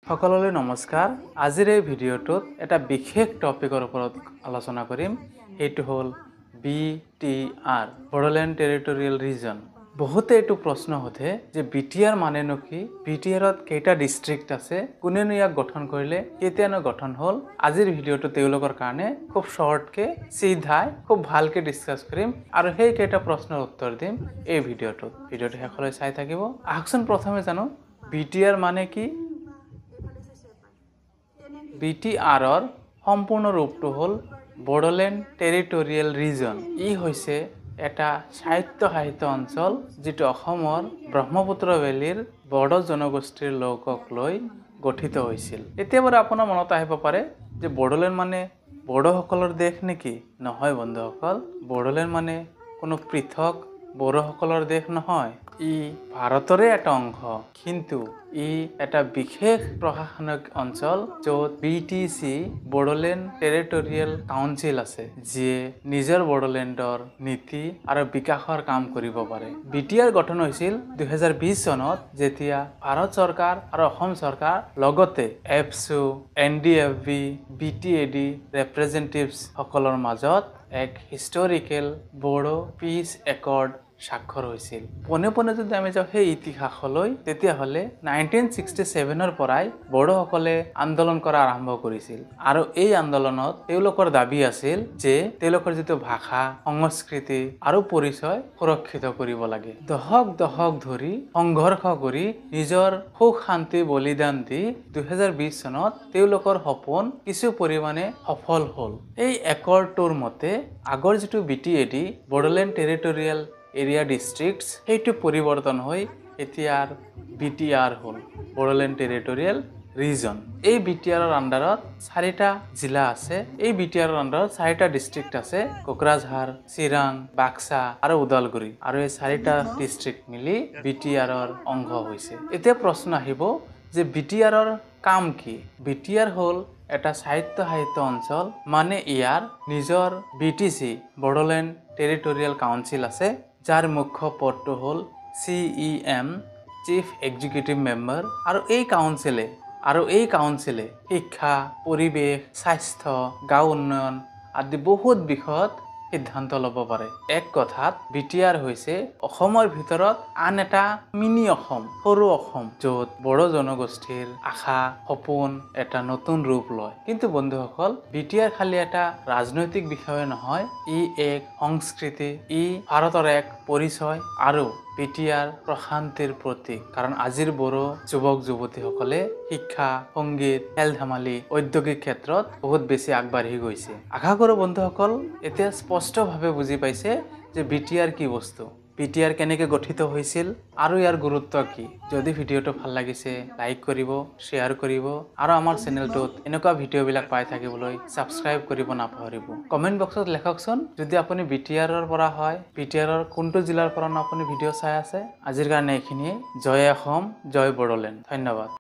সকললৈ নমস্কাৰ। আজিৰ এই ভিডিঅ'টোত এটা বিশেষ টপিকৰ ওপৰত আলোচনা কৰিম। এইটো হ'ল BTR, বড়োলেণ্ড টেৰিটৰিয়েল ৰিজন। বহুতে এইটো প্ৰশ্ন সোধে যে BTR মানেনো কি? BTRত কেইটা ডিষ্ট্ৰিক্ট আছে? কোনেনো ইয়াক গঠন কৰিলে? কেতিয়ানো গঠন হ'ল? আজিৰ ভিডিঅ'টো তেওঁলোকৰ কাৰণে খুব শৰ্টকে চিধাই খুব ভালকে ডিসকাস কৰিম আৰু সেই কেইটা প্ৰশ্নৰ উত্তৰ দিম এই ভিডিঅ'টোত। ভিডিঅ'টো শেষলৈ চাই থাকিব। আহকচোন প্ৰথমে জানো BTR মানে কি? BTRৰ সম্পূৰ্ণ ৰূপটো হ'ল বড়োলেণ্ড টেৰিটৰিয়েল ৰিজন। ই হৈছে এটা সাহিত্য অঞ্চল যিটো অসমৰ ব্ৰহ্মপুত্ৰ ভেলীৰ বড়ো জনগোষ্ঠীৰ লোকক লৈ গঠিত হৈছিল। এতিয়া বাৰু আপোনাৰ মনত আহিব পাৰে যে বড়োলেণ্ড মানে বড়োসকলৰ দেশ নেকি? নহয় বন্ধুসকল, বড়োলেণ্ড মানে কোনো পৃথক বড়োসকলৰ দেশ নহয়। ই ভাৰতৰে এটা অংশ, কিন্তু ই এটা বিশেষ প্ৰশাসনিক অঞ্চল য'ত BTC বড়োলেণ্ড টেৰিটৰিয়েল কাউন্সিল আছে, যিয়ে নিজৰ বড়োলেণ্ডৰ নীতি আৰু বিকাশৰ কাম কৰিব পাৰে। BTR গঠন হৈছিল 2020 চনত, যেতিয়া ভাৰত চৰকাৰ আৰু অসম চৰকাৰ লগতে APSU, NDFB, BTAD ৰেপ্ৰেজেন্টেটিভছ সকলৰ মাজত এক হিষ্টৰিকেল বড়ো পিচ একৰ্ড স্বাক্ষৰ হৈছিল। পোনে পোনে যদি আমি যাওঁ সেই ইতিহাসলৈ, তেতিয়াহ'লে 1967ৰ পৰাই বড়োসকলে আন্দোলন কৰা আৰম্ভ কৰিছিল আৰু এই আন্দোলনত তেওঁলোকৰ দাবী আছিল যে তেওঁলোকৰ যিটো ভাষা, সংস্কৃতি আৰু পৰিচয় সুৰক্ষিত কৰিব লাগে। দশক ধৰি সংঘৰ্ষ কৰি নিজৰ সুখ শান্তি বলিদান দি 2020 চনত তেওঁলোকৰ সপোন কিছু পৰিমাণে সফল হ'ল। এই একৰ্ডটোৰ মতে আগৰ যিটো BTAD Bodoland territorial area districts, সেইটো পৰিৱৰ্তন হৈ এতিয়াৰ BTR হ'ল বড়োলেণ্ড টেৰিটৰিয়েল ৰিজন। এই BTRৰ আণ্ডাৰত 4টা জিলা আছে। এই BTRৰ আণ্ডাৰত 4টা ডিষ্ট্ৰিক্ট আছে: কোকৰাঝাৰ, চিৰাং, বাক্সা আৰু ওদালগুৰি। আৰু এই 4টা ডিষ্ট্ৰিক্ট মিলি BTRৰ অংশ হৈছে। এতিয়া প্ৰশ্ন আহিব যে BTRৰ কাম কি? BTR হ'ল এটা সাহিত্য অঞ্চল, মানে ইয়াৰ নিজৰ BTC বড়োলেণ্ড টেৰিটৰিয়েল কাউন্সিল আছে, যাৰ মুখ্য পদটো হ'ল CEM, চিফ এক্সিকিউটিভ মেম্বাৰ। আৰু এই কাউন্সিলে শিক্ষা, পৰিৱেশ, স্বাস্থ্য, গাঁও উন্নয়ন আদি বহুত বিষয়ত সিদ্ধান্ত ল'ব পাৰে। এক কথাত BTR হৈছে অসমৰ ভিতৰত আন এটা মিনি অসম, সৰু অসম, য'ত বড়ো জনগোষ্ঠীৰ আশা সপোন এটা নতুন ৰূপ লয়। কিন্তু বন্ধুসকল, BTR খালি এটা ৰাজনৈতিক বিষয় নহয়, ই এক সংস্কৃতি, ই ভাৰতৰ এক পৰিচয় আৰু BTR প্ৰশান্তিৰ প্ৰতীক। কাৰণ আজিৰ বড়ো যুৱক যুৱতীসকলে শিক্ষা, সংগীত, খেল ধেমালি, ঔদ্যোগিক ক্ষেত্ৰত বহুত বেছি আগবাঢ়ি গৈছে। আশা কৰোঁ বন্ধুসকল এতিয়া স্পষ্টভাৱে বুজি পাইছে যে BTR কি বস্তু, BTR কেনেকৈ গঠিত হৈছিল আৰু ইয়াৰ গুৰুত্ব কি। যদি ভিডিঅ'টো ভাল লাগিছে লাইক কৰিব, শ্বেয়াৰ কৰিব আৰু আমাৰ চেনেলটোত এনেকুৱা ভিডিঅ'বিলাক পাই থাকিবলৈ ছাবস্ক্ৰাইব কৰিব নাপাহৰিব। কমেণ্ট বক্সত লেখকচোন যদি আপুনি BTRৰ পৰা হয়, BTRৰ কোনটো জিলাৰ পৰা আপুনি ভিডিঅ' চাই আছে। আজিৰ কাৰণে এইখিনিয়ে। জয় অসম, জয় বড়োলেণ্ড। ধন্যবাদ।